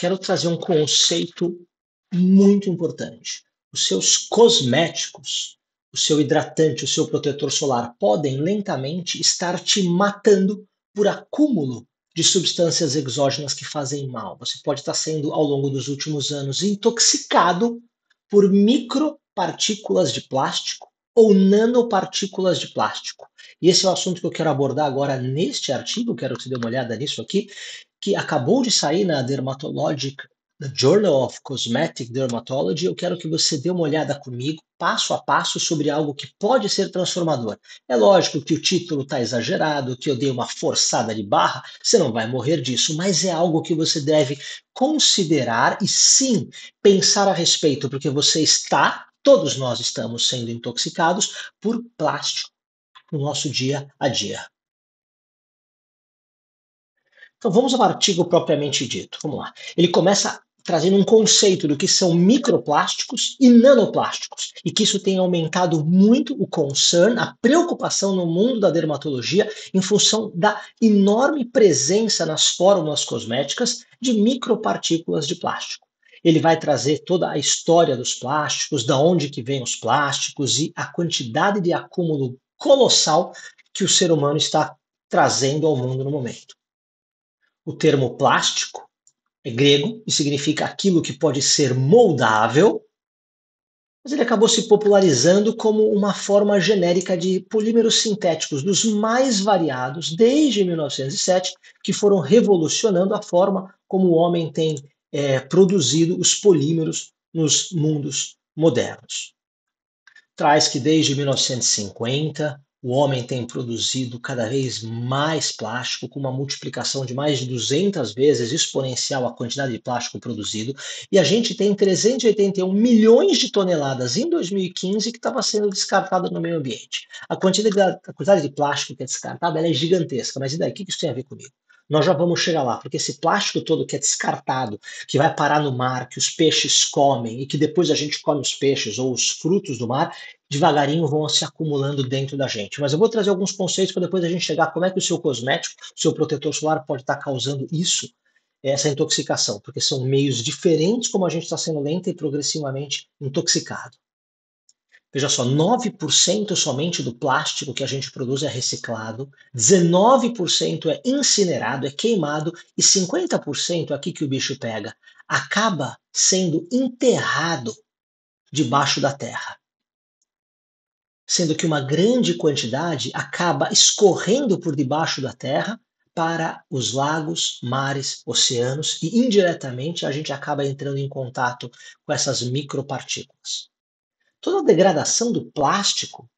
quero trazer um conceito muito importante. Os seus cosméticos, o seu hidratante, o seu protetor solar podem lentamente estar te matando por acúmulo de substâncias exógenas que fazem mal. Você pode estar sendo, ao longo dos últimos anos, intoxicado por micropartículas de plástico ou nanopartículas de plástico. E esse é o assunto que eu quero abordar agora neste artigo, quero que você dê uma olhada nisso aqui, que acabou de sair na Dermatologic no Journal of Cosmetic Dermatology. Eu quero que você dê uma olhada comigo, passo a passo, sobre algo que pode ser transformador. É lógico que o título está exagerado, que eu dei uma forçada de barra, você não vai morrer disso, mas é algo que você deve considerar e sim pensar a respeito, porque todos nós estamos sendo intoxicados por plástico no nosso dia a dia. Então vamos ao artigo propriamente dito. Vamos lá. Ele começa trazendo um conceito do que são microplásticos e nanoplásticos, e que isso tem aumentado muito o concern, a preocupação no mundo da dermatologia em função da enorme presença nas fórmulas cosméticas de micropartículas de plástico. Ele vai trazer toda a história dos plásticos, da onde que vêm os plásticos e a quantidade de acúmulo colossal que o ser humano está trazendo ao mundo no momento. O termo plástico é grego e significa aquilo que pode ser moldável, mas ele acabou se popularizando como uma forma genérica de polímeros sintéticos dos mais variados desde 1907, que foram revolucionando a forma como o homem tem produzido os polímeros nos mundos modernos. Traz que desde 1950 o homem tem produzido cada vez mais plástico, com uma multiplicação de mais de 200 vezes exponencial a quantidade de plástico produzido, e a gente tem 381 milhões de toneladas em 2015 que estava sendo descartada no meio ambiente. A quantidade de plástico que é descartada é gigantesca, mas e daí? O que isso tem a ver comigo? Nós já vamos chegar lá, porque esse plástico todo que é descartado, que vai parar no mar, que os peixes comem e que depois a gente come os peixes ou os frutos do mar, devagarinho vão se acumulando dentro da gente. Mas eu vou trazer alguns conceitos para depois a gente chegar como é que o seu cosmético, o seu protetor solar pode estar causando isso, essa intoxicação, porque são meios diferentes como a gente está sendo lenta e progressivamente intoxicado. Veja só, 9% somente do plástico que a gente produz é reciclado, 19% é incinerado, é queimado, e 50% aqui que o bicho pega, acaba sendo enterrado debaixo da terra. Sendo que uma grande quantidade acaba escorrendo por debaixo da terra para os lagos, mares, oceanos, e indiretamente a gente acaba entrando em contato com essas micropartículas. Toda a degradação do plástico,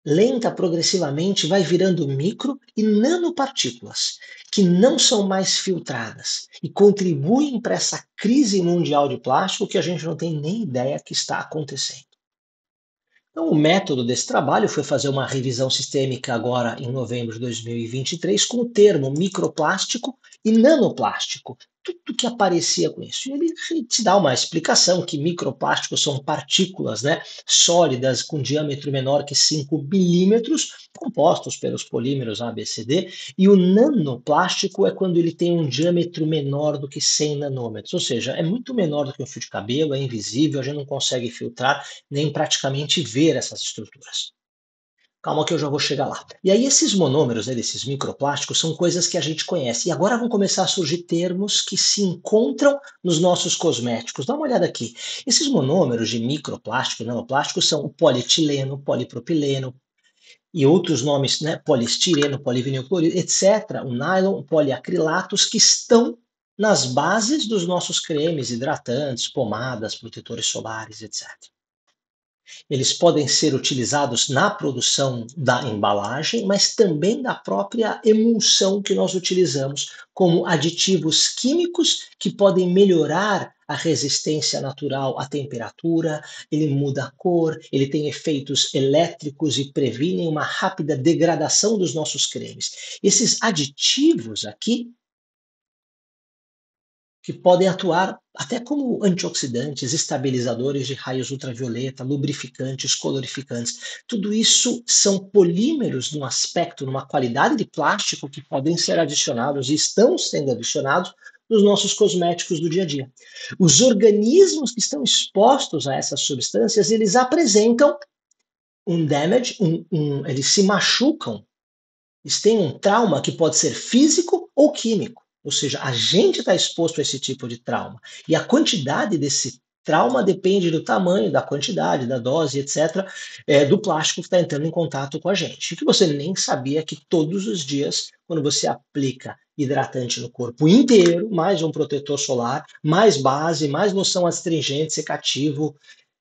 lenta progressivamente, vai virando micro e nanopartículas, que não são mais filtradas e contribuem para essa crise mundial de plástico que a gente não tem nem ideia que está acontecendo. Então, o método desse trabalho foi fazer uma revisão sistêmica agora em novembro de 2023 com o termo microplástico e nanoplástico, tudo que aparecia com isso. E ele te dá uma explicação que microplásticos são partículas, né, sólidas com diâmetro menor que 5 milímetros, compostos pelos polímeros ABCD, e o nanoplástico é quando ele tem um diâmetro menor do que 100 nanômetros, ou seja, é muito menor do que um fio de cabelo, é invisível, a gente não consegue filtrar nem praticamente ver essas estruturas. Calma que eu já vou chegar lá. E aí esses monômeros, né, desses microplásticos, são coisas que a gente conhece. E agora vão começar a surgir termos que se encontram nos nossos cosméticos. Dá uma olhada aqui. Esses monômeros de microplástico e nanoplástico são o polietileno, polipropileno e outros nomes, né, poliestireno, polivinilclorido, etc. O nylon, poliacrilatos, que estão nas bases dos nossos cremes, hidratantes, pomadas, protetores solares, etc. Eles podem ser utilizados na produção da embalagem, mas também da própria emulsão que nós utilizamos, como aditivos químicos que podem melhorar a resistência natural à temperatura, ele muda a cor, ele tem efeitos elétricos e previnem uma rápida degradação dos nossos cremes. Esses aditivos aqui que podem atuar até como antioxidantes, estabilizadores de raios ultravioleta, lubrificantes, colorificantes. Tudo isso são polímeros num aspecto, numa qualidade de plástico que podem ser adicionados e estão sendo adicionados nos nossos cosméticos do dia a dia. Os organismos que estão expostos a essas substâncias, eles apresentam um damage, eles se machucam, eles têm um trauma que pode ser físico ou químico. Ou seja, a gente está exposto a esse tipo de trauma. E a quantidade desse trauma depende do tamanho, da quantidade, da dose, etc., do plástico que está entrando em contato com a gente. E que você nem sabia que todos os dias, quando você aplica hidratante no corpo inteiro, mais um protetor solar, mais base, mais loção astringente, secativo,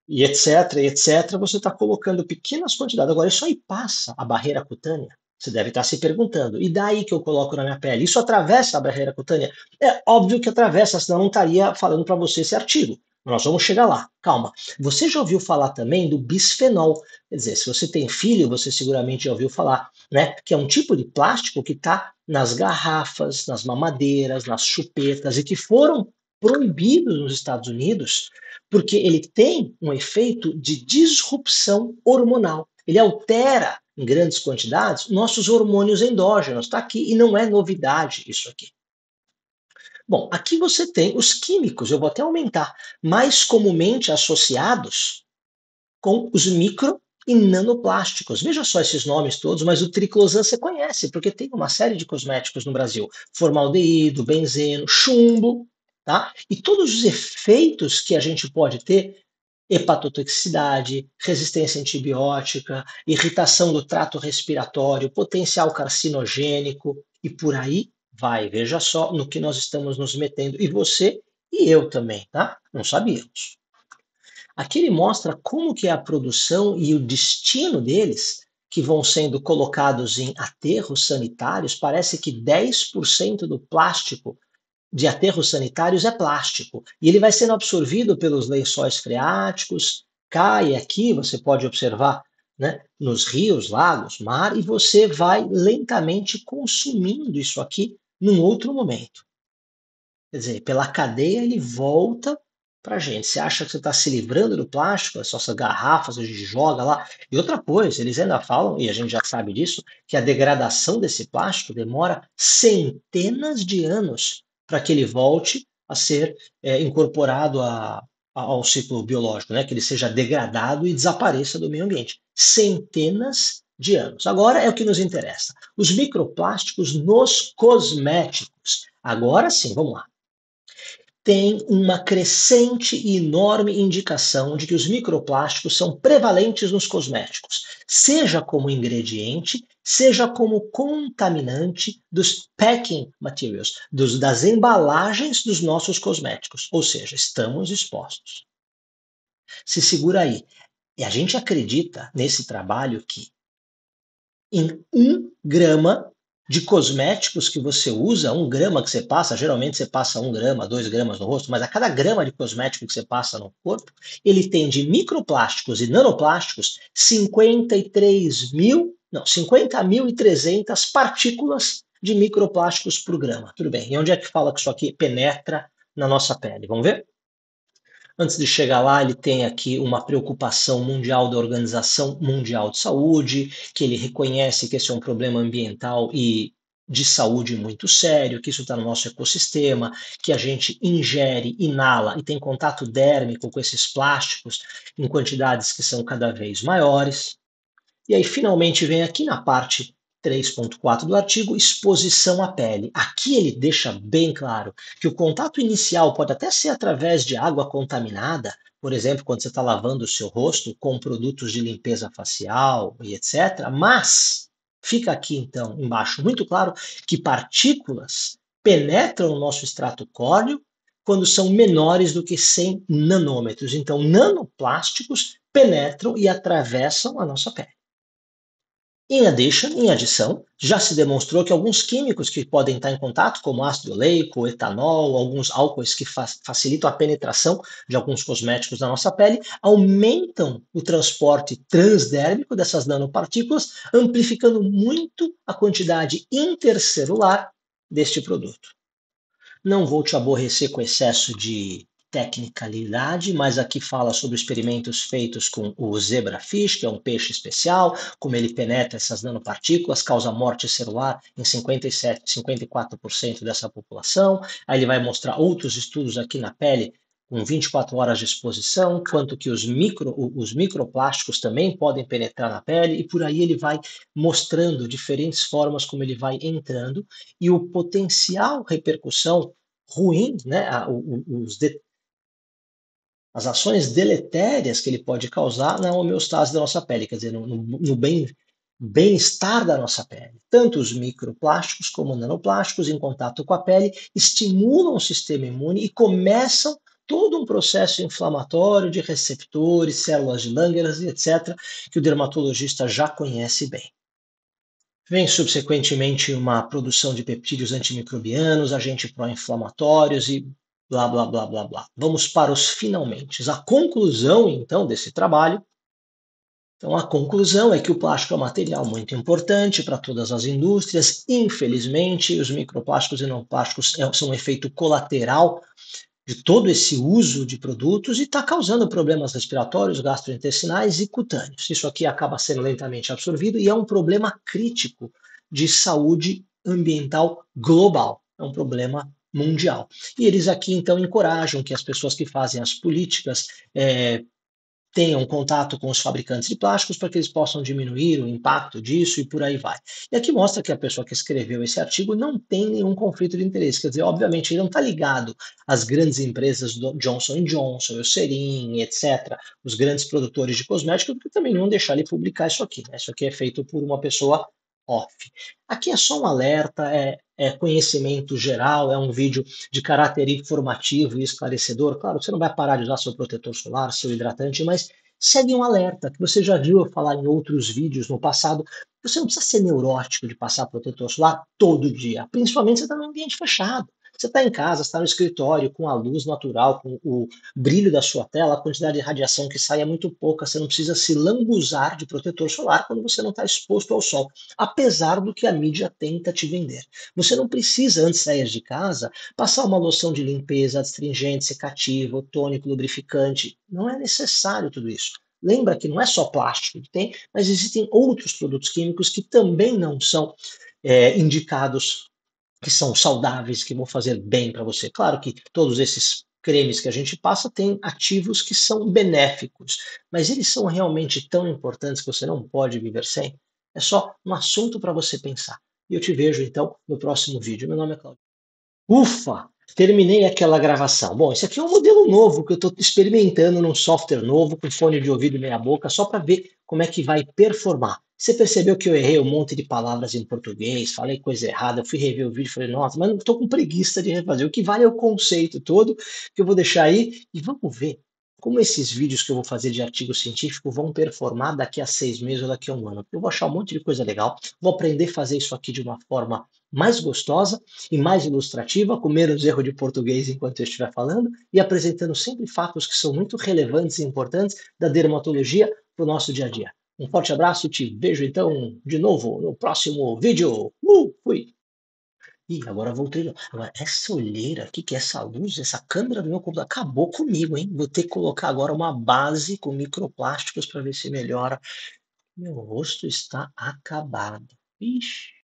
e etc., você está colocando pequenas quantidades. Agora, isso aí passa a barreira cutânea? Você deve estar se perguntando. E daí que eu coloco na minha pele? Isso atravessa a barreira cutânea? É óbvio que atravessa, senão eu não estaria falando para você esse artigo. Nós vamos chegar lá, calma. Você já ouviu falar também do bisfenol? Quer dizer, se você tem filho, você seguramente já ouviu falar, né? Que é um tipo de plástico que está nas garrafas, nas mamadeiras, nas chupetas e que foram proibidos nos Estados Unidos porque ele tem um efeito de disrupção hormonal. Ele altera em grandes quantidades nossos hormônios endógenos. Está aqui e não é novidade isso aqui. Bom, aqui você tem os químicos, eu vou até aumentar, mais comumente associados com os micro e nanoplásticos. Veja só esses nomes todos, mas o triclosan você conhece, porque tem uma série de cosméticos no Brasil. Formaldeído, benzeno, chumbo, tá? E todos os efeitos que a gente pode ter, hepatotoxicidade, resistência antibiótica, irritação do trato respiratório, potencial carcinogênico e por aí vai. Veja só no que nós estamos nos metendo. E você e eu também, tá? Não sabíamos. Aqui ele mostra como que é a produção e o destino deles, que vão sendo colocados em aterros sanitários. Parece que 10% do plástico de aterros sanitários é plástico. E ele vai sendo absorvido pelos lençóis freáticos, cai aqui, você pode observar, né, nos rios, lagos, mar, e você vai lentamente consumindo isso aqui num outro momento. Quer dizer, pela cadeia ele volta para a gente. Você acha que você está se livrando do plástico, essas garrafas, a gente joga lá. E outra coisa, eles ainda falam, e a gente já sabe disso, que a degradação desse plástico demora centenas de anos para que ele volte a ser incorporado ao ciclo biológico, né? Que ele seja degradado e desapareça do meio ambiente. Centenas de anos. Agora é o que nos interessa. Os microplásticos nos cosméticos. Agora sim, vamos lá. Tem uma crescente e enorme indicação de que os microplásticos são prevalentes nos cosméticos, seja como ingrediente, seja como contaminante dos packing materials, das embalagens dos nossos cosméticos. Ou seja, estamos expostos. Se segura aí. E a gente acredita nesse trabalho que em 1 grama de cosméticos que você usa, 1 grama que você passa, geralmente você passa 1 grama, 2 gramas no rosto, mas a cada grama de cosmético que você passa no corpo, ele tem de microplásticos e nanoplásticos 50.300 partículas de microplásticos por grama. Tudo bem, e onde é que fala que isso aqui penetra na nossa pele? Vamos ver? Antes de chegar lá, ele tem aqui uma preocupação mundial da Organização Mundial de Saúde, que ele reconhece que esse é um problema ambiental e de saúde muito sério, que isso está no nosso ecossistema, que a gente ingere, inala e tem contato dérmico com esses plásticos em quantidades que são cada vez maiores. E aí, finalmente, vem aqui na parte 3.4 do artigo, exposição à pele. Aqui ele deixa bem claro que o contato inicial pode até ser através de água contaminada, por exemplo, quando você está lavando o seu rosto com produtos de limpeza facial e etc. Mas fica aqui, então, embaixo, muito claro que partículas penetram o nosso extrato córneo quando são menores do que 100 nanômetros. Então, nanoplásticos penetram e atravessam a nossa pele. Em adição, já se demonstrou que alguns químicos que podem estar em contato, como ácido oleico, etanol, alguns álcoois que facilitam a penetração de alguns cosméticos na nossa pele, aumentam o transporte transdérmico dessas nanopartículas, amplificando muito a quantidade intercelular deste produto. Não vou te aborrecer com excesso de tecnicalidade, mas aqui fala sobre experimentos feitos com o zebrafish, que é um peixe especial, como ele penetra essas nanopartículas, causa morte celular em 57, 54% dessa população. Aí ele vai mostrar outros estudos aqui na pele com 24 horas de exposição, quanto que os microplásticos também podem penetrar na pele, e por aí ele vai mostrando diferentes formas como ele vai entrando, e o potencial repercussão ruim, né, as ações deletérias que ele pode causar na homeostase da nossa pele, quer dizer, no bem-estar da nossa pele. Tanto os microplásticos como nanoplásticos em contato com a pele estimulam o sistema imune e começam todo um processo inflamatório de receptores, células de Langerhans e etc., que o dermatologista já conhece bem. Vem subsequentemente uma produção de peptídeos antimicrobianos, agentes pró-inflamatórios e blá, blá, blá, blá, blá. Vamos para os finalmente. A conclusão, então, desse trabalho. Então, a conclusão é que o plástico é um material muito importante para todas as indústrias. Infelizmente, os microplásticos e não plásticos são um efeito colateral de todo esse uso de produtos e está causando problemas respiratórios, gastrointestinais e cutâneos. Isso aqui acaba sendo lentamente absorvido e é um problema crítico de saúde ambiental global. É um problema mundial. E eles aqui, então, encorajam que as pessoas que fazem as políticas tenham contato com os fabricantes de plásticos para que eles possam diminuir o impacto disso e por aí vai. E aqui mostra que a pessoa que escreveu esse artigo não tem nenhum conflito de interesse, quer dizer, obviamente ele não está ligado às grandes empresas do Johnson Johnson, Eucerin, etc., os grandes produtores de cosméticos, porque também não deixar ele publicar isso aqui. Né? Isso aqui é feito por uma pessoa off. Aqui é só um alerta, é conhecimento geral, é um vídeo de caráter informativo e esclarecedor. Claro, você não vai parar de usar seu protetor solar, seu hidratante, mas segue um alerta que você já viu eu falar em outros vídeos no passado. Você não precisa ser neurótico de passar protetor solar todo dia, principalmente se você está num ambiente fechado. Você está em casa, está no escritório, com a luz natural, com o brilho da sua tela, a quantidade de radiação que sai é muito pouca. Você não precisa se lambuzar de protetor solar quando você não está exposto ao sol, apesar do que a mídia tenta te vender. Você não precisa, antes de sair de casa, passar uma loção de limpeza, astringente, secativo, tônico, lubrificante. Não é necessário tudo isso. Lembra que não é só plástico que tem, mas existem outros produtos químicos que também não são indicados, que são saudáveis, que vão fazer bem para você. Claro que todos esses cremes que a gente passa têm ativos que são benéficos, mas eles são realmente tão importantes que você não pode viver sem? É só um assunto para você pensar. E eu te vejo então no próximo vídeo. Meu nome é Claudio. Ufa! Terminei aquela gravação. Bom, esse aqui é um modelo novo que eu estou experimentando num software novo, com fone de ouvido meia boca, só para ver como é que vai performar. Você percebeu que eu errei um monte de palavras em português, falei coisa errada, eu fui rever o vídeo e falei, nossa, mas não estou com preguiça de refazer. O que vale é o conceito todo que eu vou deixar aí e vamos ver como esses vídeos que eu vou fazer de artigo científico vão performar daqui a 6 meses ou daqui a um ano. Eu vou achar um monte de coisa legal, vou aprender a fazer isso aqui de uma forma mais gostosa e mais ilustrativa, com menos erro de português enquanto eu estiver falando, e apresentando sempre fatos que são muito relevantes e importantes da dermatologia para o nosso dia a dia. Um forte abraço e te vejo então de novo no próximo vídeo. Fui! Ih, agora voltei. Agora, essa olheira aqui, que é essa luz, essa câmera do meu computador, acabou comigo, hein? Vou ter que colocar agora uma base com microplásticos para ver se melhora. Meu rosto está acabado. Ixi.